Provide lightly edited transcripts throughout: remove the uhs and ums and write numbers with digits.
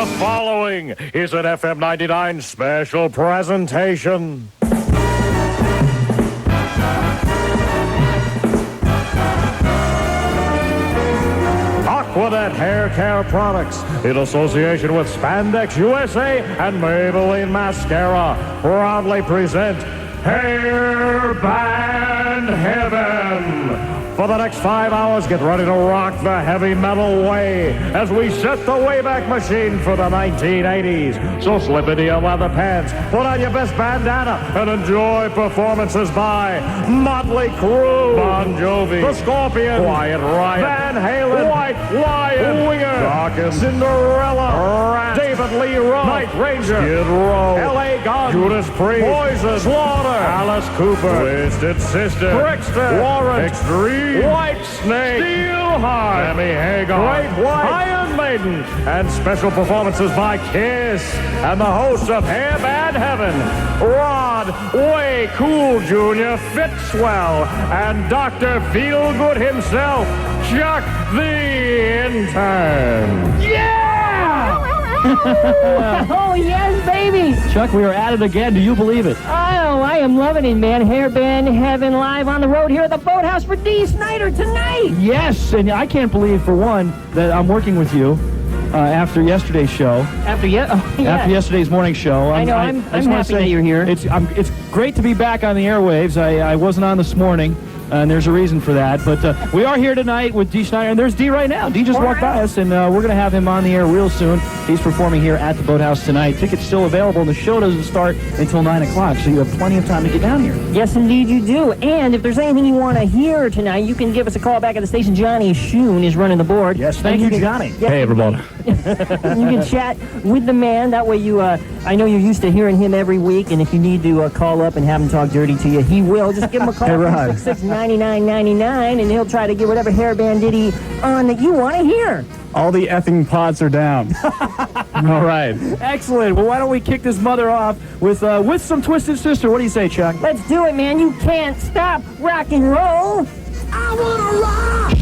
The following is an FM 99 special presentation. Aquanet Hair Care Products, in association with Spandex USA and Maybelline Mascara, proudly present Hair Band Heaven. For the next 5 hours, get ready to rock the heavy metal way as we set the Wayback Machine for the 1980s. So slip into your leather pants, put on your best bandana, and enjoy performances by Motley Crue, Bon Jovi, The Scorpions, Quiet Riot, Van Halen, White Lion, Winger, Dawkins, Cinderella, Rat, David Lee Roth, Night Ranger, Skid Row, L.A. Gun, Judas Priest, Poison, Slaughter, Alice Cooper, Twisted Sister, Trickster, Warrant, Extreme, White Snake, Steelheart, Sammy Hagar, Great White, Iron Maiden, and special performances by Kiss and the hosts of Hair Band Heaven, Rod Way Cool Jr., Fitzwell, and Dr. Feelgood himself, Chuck the Intern. Oh, yes, baby. Chuck, we are at it again. Do you believe it? Oh, I am loving it, man. Hairband Heaven live on the road here at the Boathouse for Dee Snider tonight. Yes, and I can't believe, for one, that I'm working with you after yesterday's show. After yesterday's morning show. I know. I'm happy that you're here. It's great to be back on the airwaves. I wasn't on this morning. And there's a reason for that. But we are here tonight with Dee Snider. And there's Dee right now. Dee just walked by us, and we're going to have him on the air real soon. He's performing here at the Boathouse tonight. Tickets still available, and the show doesn't start until 9 o'clock, so you have plenty of time to get down here. Yes, indeed you do. And if there's anything you want to hear tonight, you can give us a call back at the station. Johnny Schoon is running the board. Yes, thank you, Johnny. Yes, hey, everyone. You can chat with the man. That way you, I know you're used to hearing him every week, and if you need to call up and have him talk dirty to you, he will. Just give him a call. Hey, Rod. 666-9999, and he'll try to get whatever hairband ditty on that you want to hear. All the effing pods are down. All right. Excellent. Well, why don't we kick this mother off with some Twisted Sister? What do you say, Chuck? Let's do it, man. You can't stop rock and roll. I want to rock.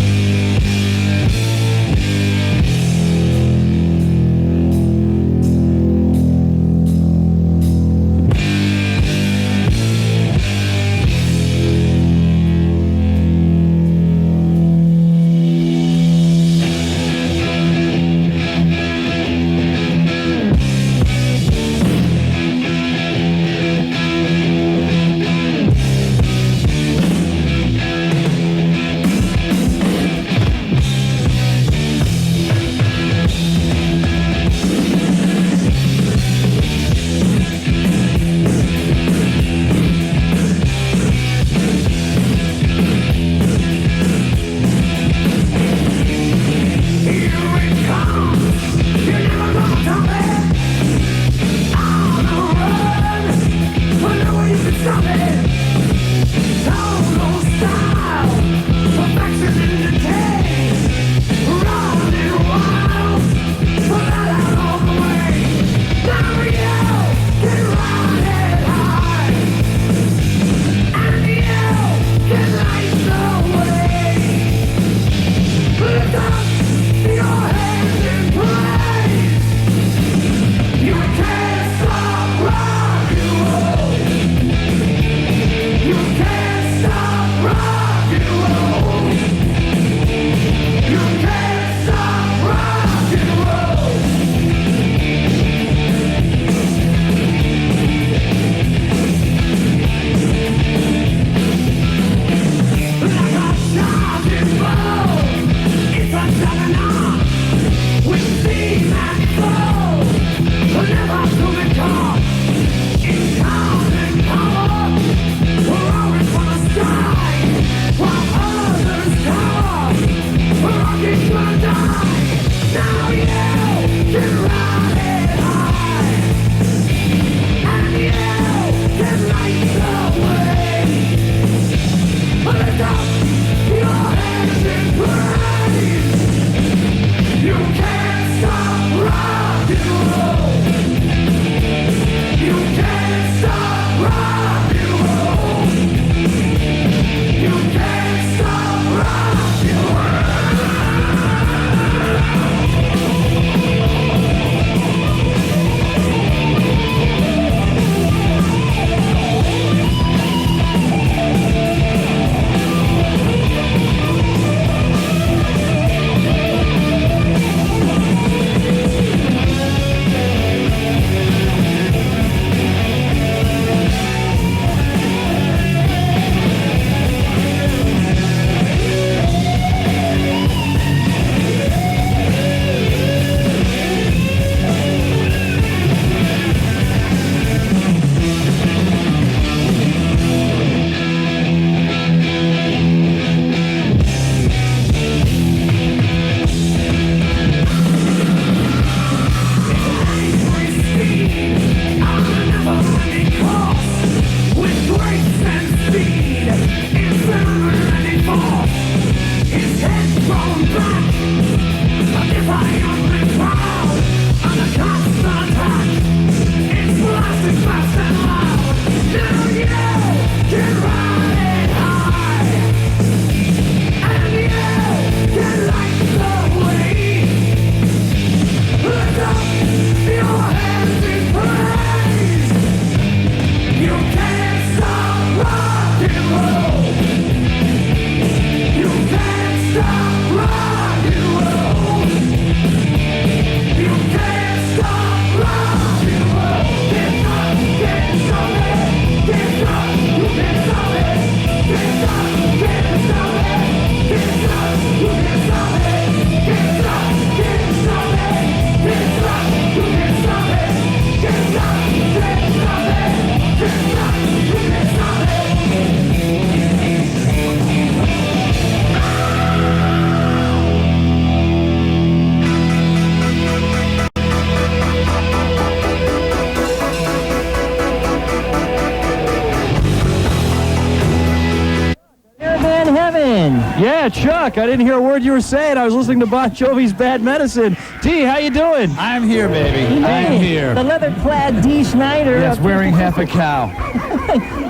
Yeah, Chuck, I didn't hear a word you were saying. I was listening to Bon Jovi's Bad Medicine. Dee, how you doing? I'm here, baby. I'm here. The leather-clad Dee Snider. Yes, wearing half a cow.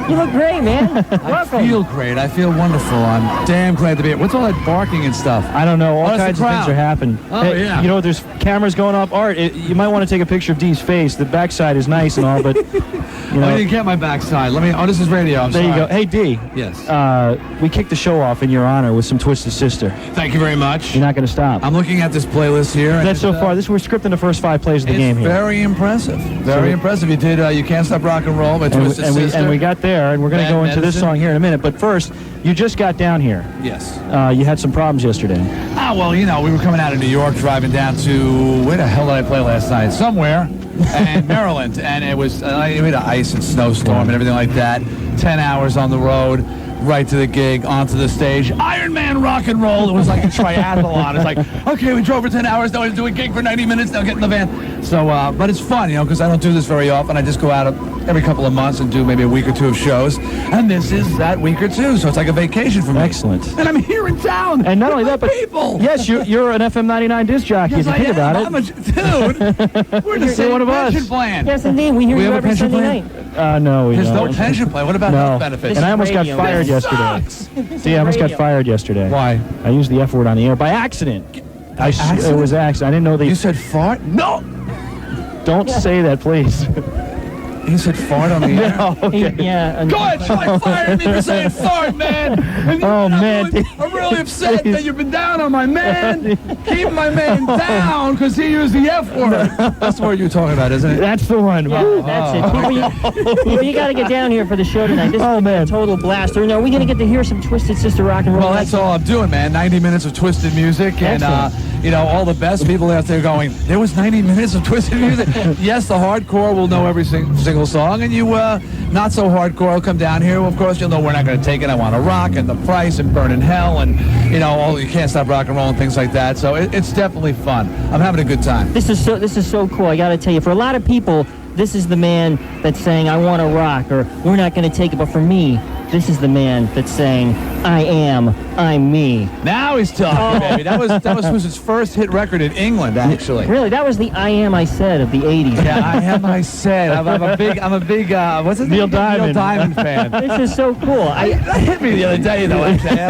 You look great, man. Welcome. I feel great. I feel wonderful. I'm damn glad to be here. What's all that barking and stuff? I don't know. All that's kinds the of things crowd. are happening. Oh, yeah. You know, there's cameras going up. Art, you might want to take a picture of Dee's face. The backside is nice and all, but, you know. I didn't get my backside. Oh, this is radio. I'm There sorry. you go. Hey, Dee. Yes. We kicked the show off in your honor with some Twisted Sister. Thank you very much. You're not going to stop. I'm looking at this playlist here. That's so far. We're scripting the first 5 plays of the game It's here. very impressive. Very impressive. You did You Can't Stop Rock and Roll by Twisted Sister. And we got there, and we're going to Bad go into this Medicine. song here in a minute. But first, you just got down here. Yes. You had some problems yesterday. Well, you know, we were coming out of New York, driving down to, where the hell did I play last night? Somewhere, and Maryland, and it was, we had an ice and snowstorm and everything like that. 10 hours on the road, right to the gig, onto the stage. Iron Man rock and roll. It was like a triathlon. It's like, okay, we drove for 10 hours, now we do a gig for 90 minutes, now get in the van. So, but it's fun, you know, because I don't do this very often. I just go out every couple of months and do maybe a week or two of shows. And this is that week or two, so it's like a vacation for me. Excellent. And I'm here in town. And not only with that, my but people. yes, you're an FM 99 disc jockey. Yes, if you I think am. about it. Dude, we're the You're same one of us. pension plan. Yes, indeed. We hear We you have a every pension Sunday plan? night. No, we There's don't. no pension plan. What about No. health benefits? And I almost got radio. fired This yesterday. Sucks. See, I almost got radio. fired yesterday. Why? I used the F word on the air by accident. accident? It was accident. I didn't know You they. said fart? No. Don't say that, please. You said fart on the air? No, okay. Yeah. Go ahead, try firing me for saying fart, man. And Oh, man. I'm really upset that you've been down on my man. Keep my man down because he used the F word. That's the word you're talking about, isn't it? That's the one. Yeah, that's it. People, you got to get down here for the show tonight. This is a total blast. Or no, we're going to get to hear some Twisted Sister rock and roll. Well, that's all I'm doing, man. 90 minutes of twisted music, and you know, all the best people out there going, there was 90 minutes of twisted music. Yes, the hardcore will know every single song, and you not so hardcore will come down here. Well, of course, you'll know we're not going to take it. I Want to Rock and The Price and Burn in Hell, and you know, all You Can't Stop Rock and Roll and things like that. So it's definitely fun. I'm having a good time. This is so cool. I got to tell you, for a lot of people, this is the man that's saying, I want to rock, or we're not going to take it. But for me, this is the man that's saying, I'm me. Now he's talking, baby. That was his first hit record in England, actually. Really, that was the I said of the 80s. Yeah, I said. I'm a big what's his Neil name? Diamond. Neil Diamond fan. This is so cool. That hit me the other day, though. Actually,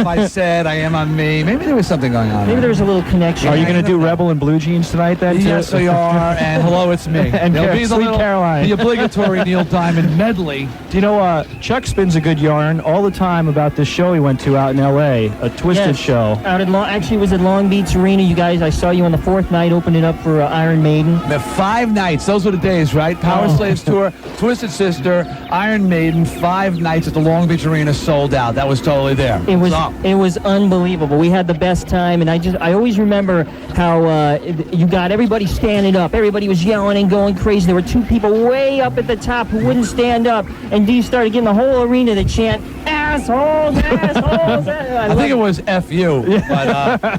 I am on me. Maybe there was something going on. Maybe there was a little connection. Are you going to do Rebel in blue jeans tonight, then? Yes, we are. And hello, it's me. And There'll be Sweet Caroline. the obligatory Neil Diamond medley. Do you know, Chuck spins a good yarn all the time about this show he went to out in L.A., a Twisted show. Out at actually, it was at Long Beach Arena. You guys, I saw you on the 4th night opening up for Iron Maiden. The 5 nights. Those were the days, right? Power Slaves Tour, Twisted Sister, Iron Maiden, 5 nights at the Long Beach Arena sold out. That was totally there. It was unbelievable. We had the best time, and I always remember how you got everybody standing up. Everybody was yelling and going crazy. There were 2 people way up at the top who wouldn't stand up, and Dee started getting the whole arena to chant, assholes, assholes. I think it was F-U, but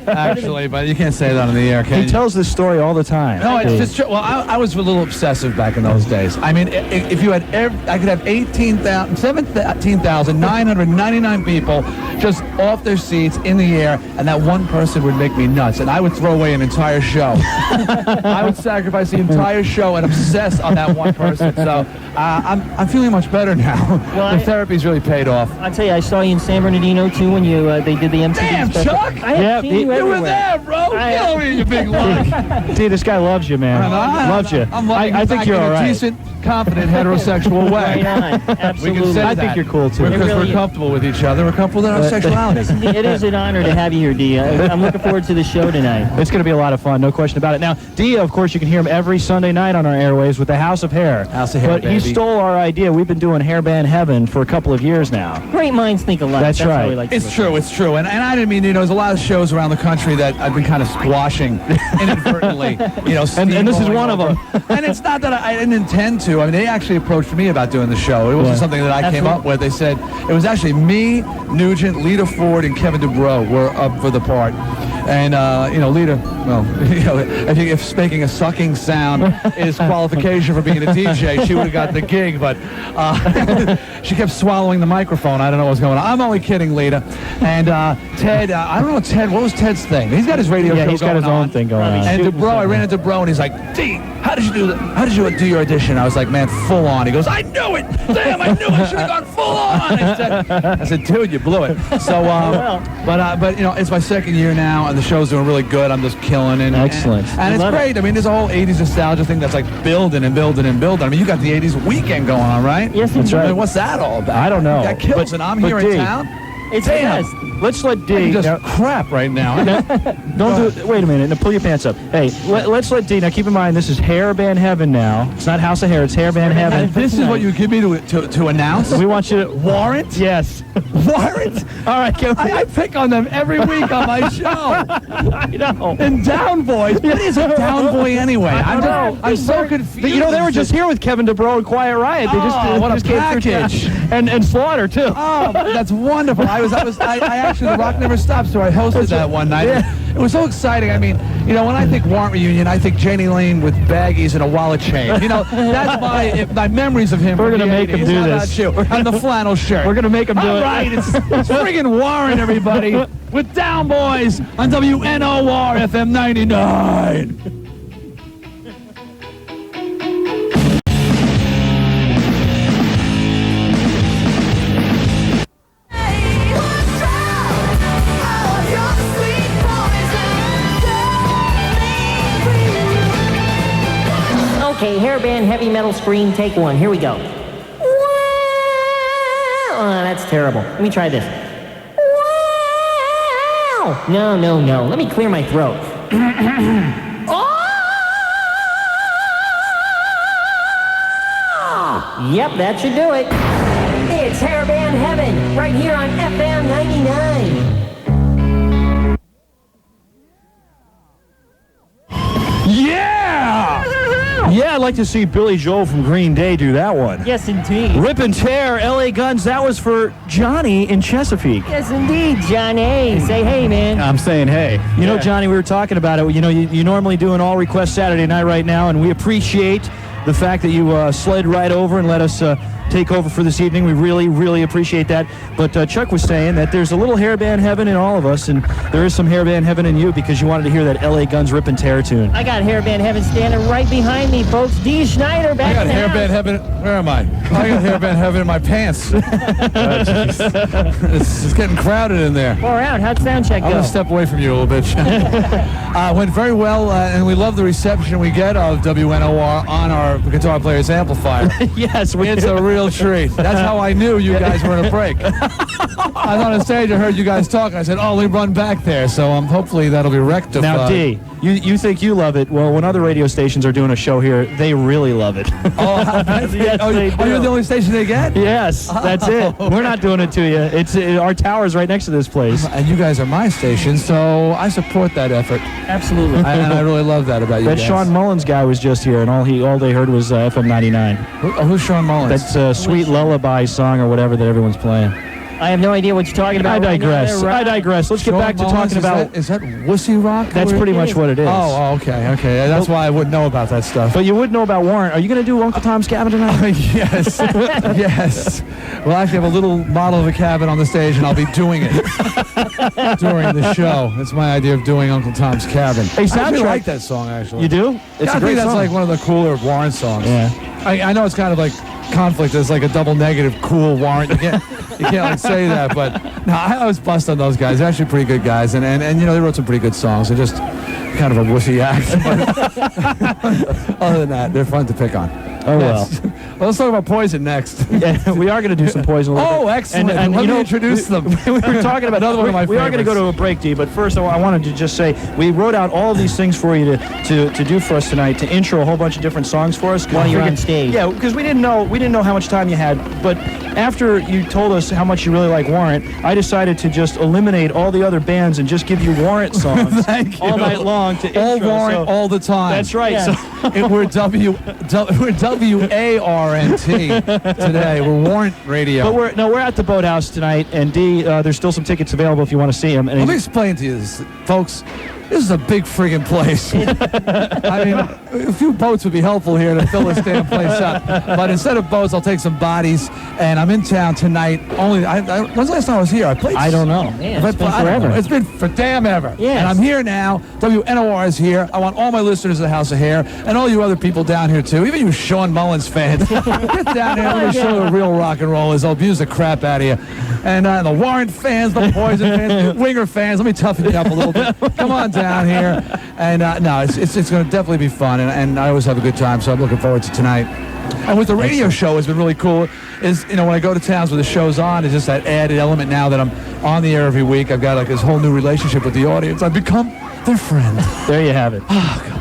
actually, but you can't say that on the air, can you? He tells this story all the time. No, it's just true. Well, I was a little obsessive back in those days. I mean, if you had, I could have 17,999 people just off their seats in the air, and that one person would make me nuts, and I would throw away an entire show. I would sacrifice the entire show and obsess on that one person. So I'm feeling much better now. Well, the therapy's really paid off. I'll tell you, I saw you in San Bernardino too when you they did the MTV Damn, special. Chuck! I have seen you You everywhere. were there, bro. Get over here, you big lug. See, this guy loves you, man. Loves you. I'm loving I you think back you're in all a right. decent, confident, heterosexual way. Right on. We Absolutely. can say I that. think you're cool, too. Because It really we're comfortable with each other. We're comfortable with our sexuality. It is an honor to have you here, Dee. I'm looking forward to the show tonight. It's going to be a lot of fun, no question about it. Now, Dee, of course, you can hear him every Sunday night on our airwaves with the House of Hair. House of Hair, But he baby. stole our idea. We've been doing Hairband Heaven for a couple of years now. Great minds think alike. That's right. How we like to It's look. true, it's true. And I didn't mean, there's a lot of shows around the country that I've been kind of squashing inadvertently, And this is steamrolling one of over. them. And it's not that I didn't intend to. I mean, they actually approached me about doing the show. It wasn't something that I came up with. They said, it was actually me, Nugent, Lita Ford, and Kevin DuBrow were up for the part. And, Lita, well, if making a sucking sound is qualification for being a DJ, she would have got the gig, but she kept swallowing the microphone. I don't know what's going on. I'm only kidding, Lita. And Ted, I don't know, Ted, what was Ted's thing? He's got his radio show going on. Yeah, he's got his own thing going on. And DeBro, I ran into DeBro, and he's like, D, how did you do that? How did you do your audition? I was like, man, full on. He goes, I knew it. Damn, I knew I should have gone full on. I said, dude, you blew it. So, but it's my second year now, and the show's doing really good. I'm just killing it. Excellent. And it's great. I mean, there's a whole 80s nostalgia thing that's like building and building and building. I mean, you got the 80s weekend going on, right? Yes, that's right. I mean, what's that all about? I don't know. That kills, and I'm here in town. It's Damn. fast. Let's let Dee. Just crap right now. Don't do. Wait a minute. Now pull your pants up. Hey, let's let Dee. Now keep in mind, this is Hairband Heaven. Now it's not House of Hair. It's Hairband Heaven. This is what you give me to announce. We want you to warrant. Yes. Warrant. All right. I pick on them every week on my show. I know. And Down Boys. What is a Down Boy anyway? I'm so confused. They were just here with Kevin DeBro and Quiet Riot. They what a came package. And Slaughter too. Oh, that's wonderful. I actually, the Rock Never Stops, so I hosted that one night. Yeah. It was so exciting. I mean, when I think Warrant Reunion, I think Janie Lane with baggies and a wallet chain. That's my memories of him. We're going to make him do this. And the flannel shirt. We're going to make him do it. All right, it's friggin' Warren, everybody, with Down Boys on WNOR FM 99. Okay, Hairband Heavy Metal Scream, take one. Here we go. Oh, that's terrible. Let me try this. No. Let me clear my throat. Yep, that should do it. It's Hairband Heaven, right here on FM 99. Yeah, I'd like to see Billy Joel from Green Day do that one. Yes, indeed. Rip and Tear, LA Guns, that was for Johnny in Chesapeake. Yes, indeed, Johnny. Say hey, man. I'm saying hey. You know, Johnny, we were talking about it. You normally do an all-request Saturday night right now, and we appreciate the fact that you slid right over and let us take over for this evening. We really, really appreciate that. But Chuck was saying that there's a little Hairband Heaven in all of us, and there is some Hairband Heaven in you because you wanted to hear that LA Guns Rip and Tear tune. I got Hairband Heaven standing right behind me, folks. Dee Snider back I got in the Hairband house. Heaven. Where am I? I got Hairband Heaven in my pants. It's getting crowded in there. Far out. How'd sound check I'm go? going to step away from you a little bit. Went very well, and we love the reception we get of WNOR on our Guitar Player's amplifier. Yes, it's a real treat. That's how I knew you guys were in a break. I was on a stage, I heard you guys talk. I said, let me run back there. So hopefully that'll be rectified. Now, Dee, you think you love it. Well, when other radio stations are doing a show here, they really love it. Yes, they do. You're the only station they get? Yes, that's it. We're not doing it to you. Our tower's right next to this place. And you guys are my station, so I support that effort. Absolutely. And I really love that about you guys. That Sean Mullins guy was just here, and all they heard was FM 99. Who's Sean Mullins? That's Sweet Lullaby song or whatever that everyone's playing. I have no idea what you're talking about. I digress. Let's get back to talking about... Is that Wussy Rock? That's pretty much what it is. Oh, okay. That's why I wouldn't know about that stuff. But you would know about Warrant. Are you going to do Uncle Tom's Cabin tonight? Yes. Yes. We'll actually have a little model of a cabin on the stage, and I'll be doing it during the show. That's my idea of doing Uncle Tom's Cabin. Hey, I really like that song, actually. You do? It's I a great think that's song. like one of the cooler Warrant songs. Yeah. I know it's kind of like conflict. It's like a double negative cool Warrant. You can't like say that, but no, I was bust on those guys. They're actually pretty good guys, and they wrote some pretty good songs. They're just kind of a wussy act. Other than that, they're fun to pick on. Oh, well. Let's talk about Poison next. Yeah, we are going to do some Poison. Excellent. And let me introduce them. We were talking about another one of my favorites. We are going to go to a break, Dee, but first I wanted to just say we wrote out all of these things for you to do for us tonight, to intro a whole bunch of different songs for us. While you're on stage. Yeah, because we didn't know how much time you had, but after you told us how much you really like Warrant, I decided to just eliminate all the other bands and just give you Warrant songs all night long to all intro. Warrant all the time. That's right. Yeah. So we're WAR WRNT today. We're Warrant Radio. But we're at the Boathouse tonight, and Dee, there's still some tickets available if you want to see him. And Let me explain to you this, folks. This is a big friggin' place. I mean, a few boats would be helpful here to fill this damn place up. But instead of boats, I'll take some bodies. And I'm in town tonight. When's the last time I was here? I played. I don't know. Man, it's been forever. It's been for damn ever. Yes. And I'm here now. WNOR is here. I want all my listeners at the House of Hair and all you other people down here too. Even you Sean Mullins fans. Get down here. Let me show you what real rock and roll is. I'll abuse the crap out of you. And the Warrant fans, the Poison fans, the Winger fans. Let me toughen you up a little bit. Come on down here. And no, it's going to definitely be fun. And I always have a good time. So I'm looking forward to tonight. And with the radio show has been really cool is, when I go to towns where the show's on, it's just that added element now that I'm on the air every week. I've got like this whole new relationship with the audience. I've become their friend. There you have it. Oh, God.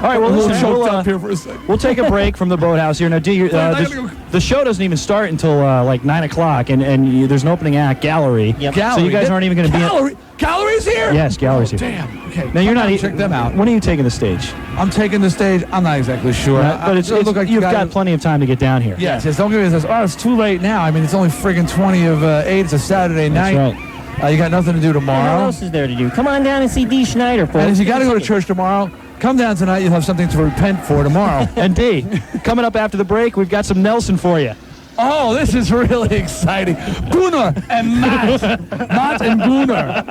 All right, well, listen, we'll take a break from the Boathouse here. Now, Dee, the show doesn't even start until like 9 o'clock, and there's an opening act, Gallery. Yep. Gallery. So you guys aren't even going to be Gallery's here? Yes, Gallery's here. Damn. Okay. Now, you're not... Check them out. When are you taking the stage? I'm taking the stage. I'm not exactly sure. But you've got plenty of time to get down here. Yes. Don't give me this. Oh, it's too late now. I mean, it's only friggin' 20 of 8. It's a Saturday night. That's right. You got nothing to do tomorrow. What else is there to do? Come on down and see Dee Snider, folks. And if you got to go to church tomorrow, come down tonight. You'll have something to repent for tomorrow. And Dee, coming up after the break, we've got some Nelson for you. Oh, this is really exciting. Gunnar and Matt. Matt and Gunnar.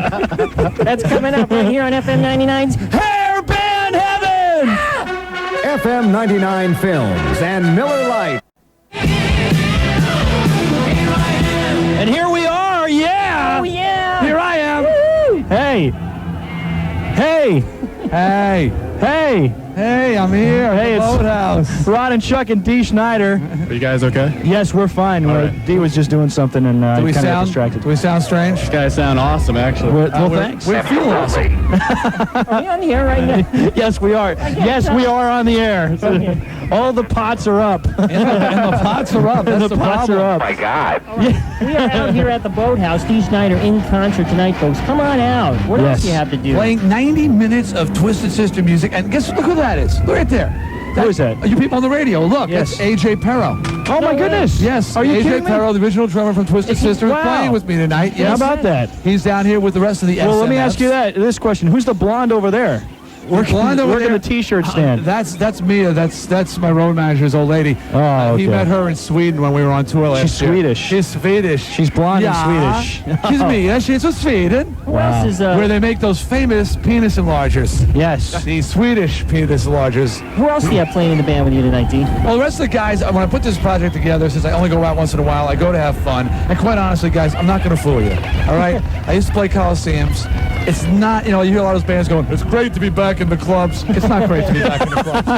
That's coming up right here on FM 99's Hair Band Heaven! FM 99 Films and Miller Lite. And here we are, yeah! Oh, yeah! Here I am. Woo! Hey! Hey! Hey. Hey! Hey, I'm here. Hey, it's Boathouse. Rod and Chuck and Dee Snider. Are you guys okay? Yes, we're fine. right. Dee was just doing something and Do we kind of sound distracted. Do we sound strange? You guys sound awesome, actually. Well, thanks. We feel awesome. Are we on the air right now? Yes, we are. Yes, we are on the air. All the pots are up. And the pots are up. That's the pots are up. My God. We are out here at the Boathouse. Dee Snider in concert tonight, folks. Come on out. What else do you have to do? Playing 90 minutes of Twisted Sister music. And look who that is. Look right there. Who is that? You people on the radio. Look, Yes. that's AJ Perro. Oh, my goodness. Yes. Are you AJ kidding me? Perro, the original drummer from Twisted Sister, is Wow. playing with me tonight. Yes. How about that? He's down here with the rest of the Well, let me SMFs. ask you this question. Who's the blonde over there? Working the T-shirt stand. That's Mia. That's my road manager's old lady. Oh, He okay. met her in Sweden when we were on tour last She's year. Swedish. She's Swedish. She's blonde and Swedish. She's Mia. She's from Sweden, Who else is where they make those famous penis enlargers. Yes. The Swedish penis enlargers. who else do you have playing in the band with you tonight, Dee? Well, the rest of the guys, when I put this project together, since I only go out once in a while, I go to have fun. And quite honestly, guys, I'm not going to fool you. All right? I used to play Coliseums. It's not, you hear a lot of those bands going, it's great to be back in the clubs. It's not great to be back in the clubs.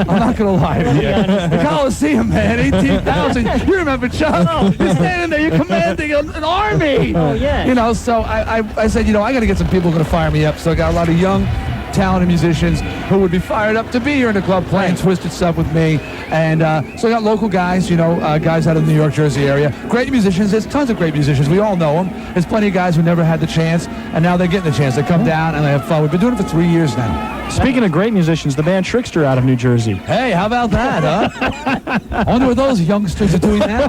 I'm not going to lie to you. The Coliseum, man, 18,000. You remember, Chuck? You're standing there, you're commanding an army. Oh, yeah. So I said, I got to get some people who are going to fire me up. So I got a lot of young, talented musicians who would be fired up to be here in the club playing Twisted stuff with me. And so I got local guys, guys out of the New York, Jersey area. Great musicians. There's tons of great musicians. We all know them. There's plenty of guys who never had the chance, and now they're getting the chance. They come down and they have fun. We've been doing it for 3 years now. Speaking of great musicians, the band Trickster out of New Jersey. Hey, how about that, huh? I wonder what those youngsters are doing now.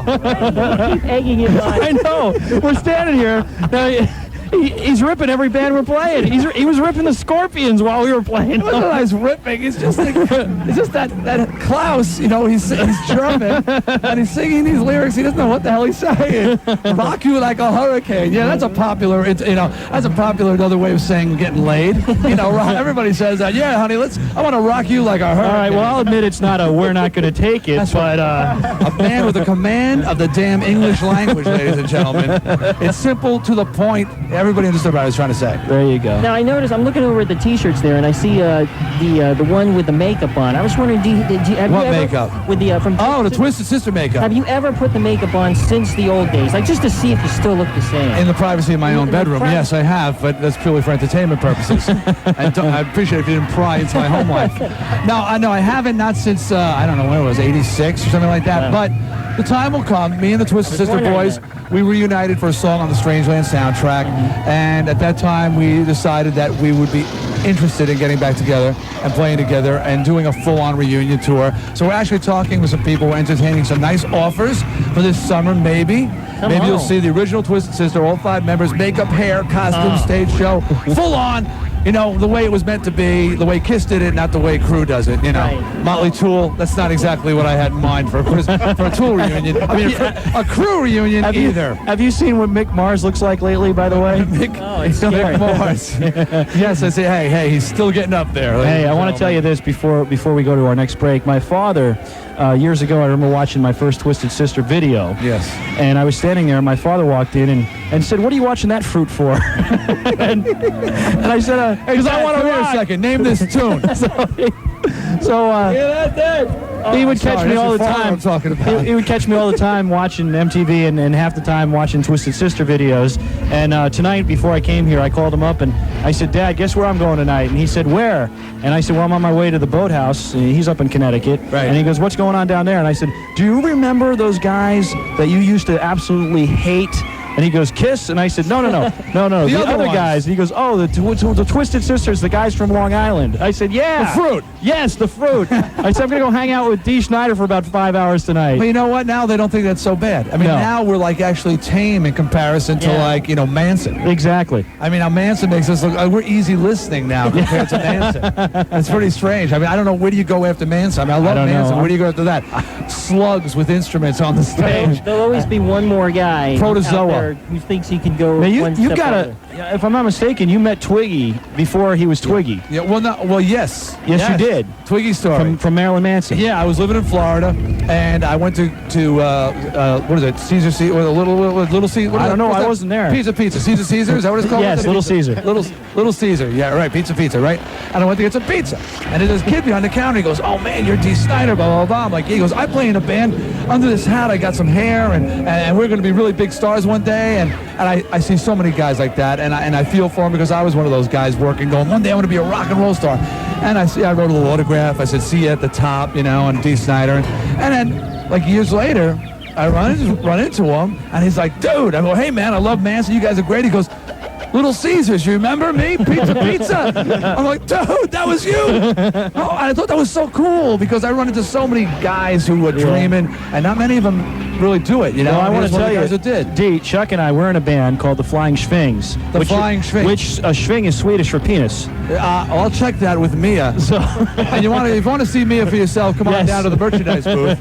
Keep egging him on. I know. We're standing here. Now, he's ripping every band we're playing. He was ripping the Scorpions while we were playing. Look at that, he's ripping. It's just that Klaus, he's German, and he's singing these lyrics. He doesn't know what the hell he's saying. Rock you like a hurricane. Yeah, that's a popular, another way of saying getting laid. Everybody says that. Yeah, honey, I want to rock you like a hurricane. All right, well, I'll admit it's not a we're not going to take it, but... A man with a command of the damn English language, ladies and gentlemen. It's simple, to the point. Everybody understood what I was trying to say. There you go. Now, I noticed, I'm looking over at the T-shirts there, and I see the one with the makeup on. I was wondering, have What you ever... makeup? With the, from... Oh, the Twisted Sister makeup. Have you ever put the makeup on since the old days? Like, just to see if you still look the same. In the privacy of my own In the bedroom, yes, I have, but that's purely for entertainment purposes. And I appreciate it if you didn't pry into my home life. No, I haven't, not since, I don't know when it was, 86 or something like that, but the time will come. Me and the Twisted Sister boys, we reunited for a song on the Strangeland soundtrack, And at that time, we decided that we would be interested in getting back together and playing together and doing a full-on reunion tour. So we're actually talking with some people. We're entertaining some nice offers for this summer, maybe. Maybe you'll see the original Twisted Sister, all 5 members, makeup, hair, costume, stage show, full-on. You know, the way it was meant to be, the way Kiss did it, not the way Crew does it, you know. Right. Motley Tool, that's not exactly what I had in mind for a Tool reunion. I mean, a Crew reunion either. Have you seen what Mick Mars looks like lately, by the way? It's scary. Mick Mars. Yes, I say, hey, he's still getting up there. Hey, I want to tell you this before we go to our next break. My father, years ago, I remember watching my first Twisted Sister video. Yes. And I was standing there, and my father walked in and said, "What are you watching that fruit for?" and I said, Because I want to hear a second. Name this tune. He would catch me all the time. I'm talking about. He would catch me all the time watching MTV and half the time watching Twisted Sister videos. And tonight, before I came here, I called him up and I said, "Dad, guess where I'm going tonight?" And he said, "Where?" And I said, "Well, I'm on my way to the Boathouse." And he's up in Connecticut. Right. And he goes, "What's going on down there?" And I said, "Do you remember those guys that you used to absolutely hate?" And he goes, "Kiss?" And I said, no, the other ones. guys. And he goes, "Oh, the Twisted Sisters, the guys from Long Island." I said, "Yeah." The Fruit. Yes, the Fruit. I said, "I'm going to go hang out with Dee Snider for about 5 hours tonight." But you know what? Now they don't think that's so bad. I mean, No. now we're like actually tame in comparison to like, you know, Manson. Exactly. I mean, now Manson makes us look, we're easy listening now compared to Manson. It's pretty strange. I mean, I don't know, where do you go after Manson? I mean, I love don't know. Manson. Where do you go after that? Slugs with instruments on the stage. There'll always be one more guy Protozoa. out there who thinks he can go Now you one step gotta. further. If I'm not mistaken, you met Twiggy before he was Twiggy. Yeah, well, yes. Yes, you did. Twiggy story. From Marilyn Manson. Yeah, I was living in Florida, and I went to what is it, Caesar or the Little Caesar? I don't know, I wasn't there. Pizza, Caesar Caesar, is that what it's called? Yes, Little Caesar. Little Caesar, yeah, right, pizza, right? And I went to get some pizza, and there's this kid behind the counter. He goes, "Oh man, you're Dee Snider, blah blah blah." I'm like, he goes, "I play in a band. Under this hat, I got some hair, and we're going to be really big stars one day." And I see so many guys like that, and I feel for him because I was one of those guys working, going, one day I'm going to be a rock and roll star. And I wrote a little autograph. I said, "See you at the top," you know, and Dee Snider. And then, like years later, I run into him, and he's like, "Dude," I go, "Hey man, I love Manson. You guys are great." He goes, "Little Caesars, you remember me? Pizza." I'm like, "Dude, that was you." Oh, I thought that was so cool because I run into so many guys who are dreaming, and not many of them really do it. You know, Well, I want to Here's one of tell the you, guys that did. Dee, Chuck and I, we're in a band called the Flying Sphinx. Flying Sphinx. Which Schwing is Swedish for penis. I'll check that with Mia. So, And if you want to see Mia for yourself, come on Yes. down to the merchandise booth.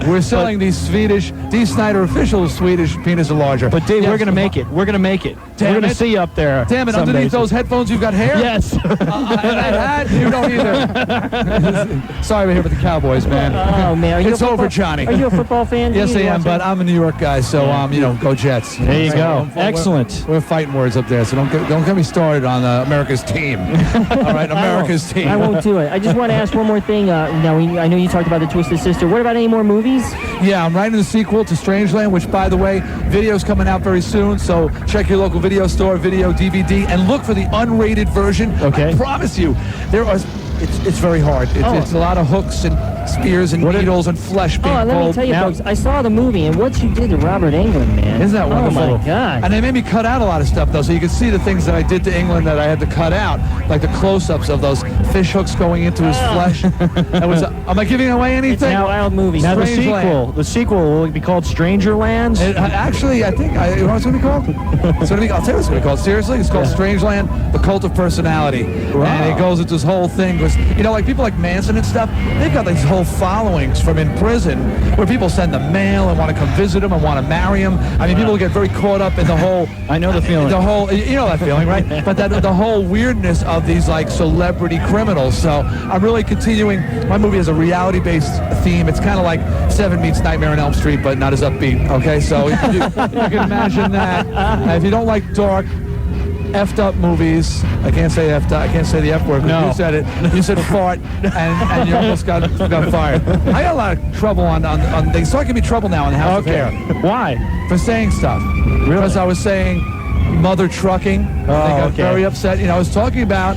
We're selling these Swedish Dee Snider official Swedish penis enlarger. but Dee, Yes, we're gonna make it. We're gonna make it. Damn We're gonna it. see you up there. Damn it! someday. Underneath those headphones, you've got hair. Yes. And that hat, you don't either. Sorry, we're here with the Cowboys, man. Oh man, are you It's a football- over, Johnny. Are you a football fan? Yes, Do I you am, watch but it? I'm a New York guy, so you know, go Jets. There you go. We're- Excellent. We're fighting words up there, so don't get me started on America's team. All right, America's team. I won't do it. I just want to ask one more thing. Now, I know you talked about the Twisted Sister. What about any more movies? Yeah, I'm writing the sequel to Strangeland, which, by the way, video's coming out very soon. So check your local video store, video, DVD, and look for the unrated version. Okay. I promise you, it's very hard. It's a lot of hooks and spears and needles and flesh being Oh, let me pulled. tell you, Now- folks. I saw the movie, and what you did to Robert Englund, man. Isn't that wonderful? Oh my God. And they made me cut out a lot of stuff, though, so you can see the things that I did to England that I had to cut out, like the close-ups of those fish hooks going into his flesh. That was. Am I giving away It's anything? a wild movie. Now the Strangeland. sequel will be called Stranger Lands. Actually, I think, you know what it's going to be called? It's going to be, I'll tell you what it's going to be called. Seriously, it's called Strangeland, The Cult of Personality. Wow. And it goes into this whole thing. With, you know, like people like Manson and stuff, they've got these whole followings from in prison where people send them mail and want to come visit them and want to marry them. I mean, people get very caught up in the whole... I know the feeling. The whole, you know that feeling, right? But the whole weirdness of these like celebrity criminals. So I'm really continuing. My movie has a reality-based theme. It's kind of like Seven meets Nightmare on Elm Street, but not as upbeat. Okay, so you can imagine that. If you don't like dark, effed up movies, I can't say effed up. I can't say the F word. No. You said it. You said fart, and you almost got fired. I got a lot of trouble on they start giving me trouble now in the House of Hair Why? for saying stuff. Because I was saying mother trucking. They got okay. very upset. You know, I was talking about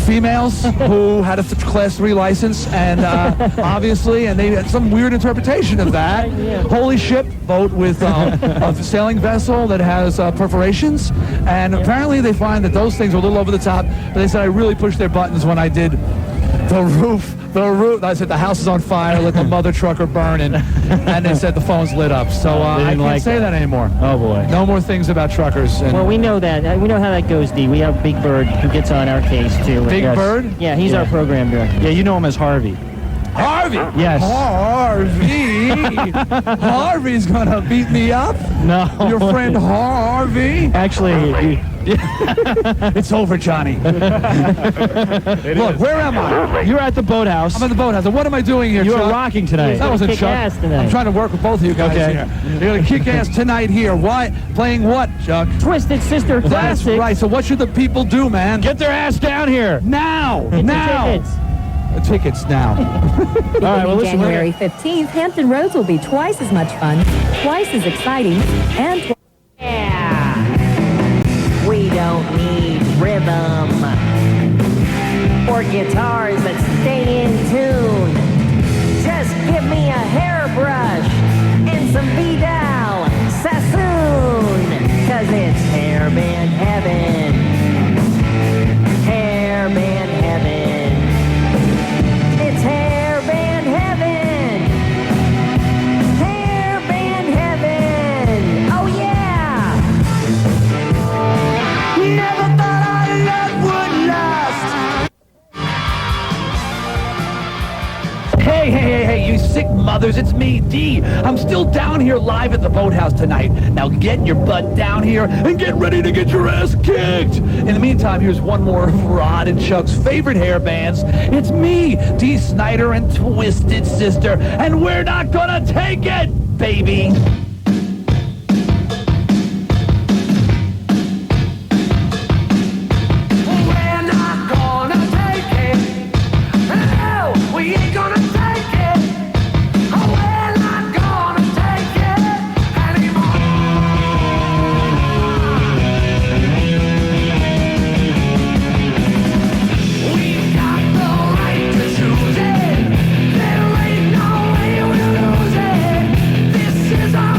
females who had a Class 3 license, and obviously, and they had some weird interpretation of that. Holy ship boat with a sailing vessel that has perforations, and apparently they find that those things are a little over the top, but they said I really pushed their buttons when I did the roof. I said the house is on fire, let the mother trucker burn, and they said the phone's lit up. So I can't say that anymore. Oh, boy. No more things about truckers. Well, we know that. We know how that goes, Dee. We have Big Bird who gets on our case, too. Big Bird? Yeah, he's our program director. Yeah, you know him as Harvey. Harvey! Yes. Harvey! Harvey's gonna beat me up? No. Your friend Harvey? Actually, It's over, Johnny. Look, where am I? you're at the Boathouse. I'm at the Boathouse. And what am I doing here, You are Chuck? rocking tonight. That wasn't Kick Chuck. ass tonight. I'm trying to work with both of you guys Okay. here. You're going to kick ass tonight here. Why? Playing what, Chuck? Twisted Sister That's Classics. right. So what should the people do, man? Get their ass down here. now. Get the Now. tickets. Tickets now. All right, well, listen. January 15th, Hampton Roads will be twice as much fun, twice as exciting, and Yeah. We don't need rhythm or guitars that stay in tune. Just give me a hairbrush and some Vidal Sassoon, 'cause it's hairband heaven. Hairband heaven. It's hairband heaven. Hairband heaven. Oh yeah. Never thought our love would last. Hey, you sick mothers, it's me, Dee. I'm still down here live at the Boathouse tonight. Now get your butt down here and get ready to get your ass kicked. In the meantime, here's one more of Rod and Chuck's favorite hair bands. It's me, Dee Snider and Twisted Sister, and we're not gonna take it, baby. We're not gonna take it. No, we ain't gonna take it. Oh, we're not gonna take it anymore. We've got the right to choose it. There ain't no way we'll lose it. This is our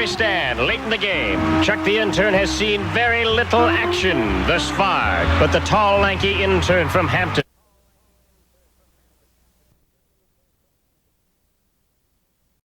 stand late in the game. Chuck the intern has seen very little action thus far, but the tall, lanky intern from Hampton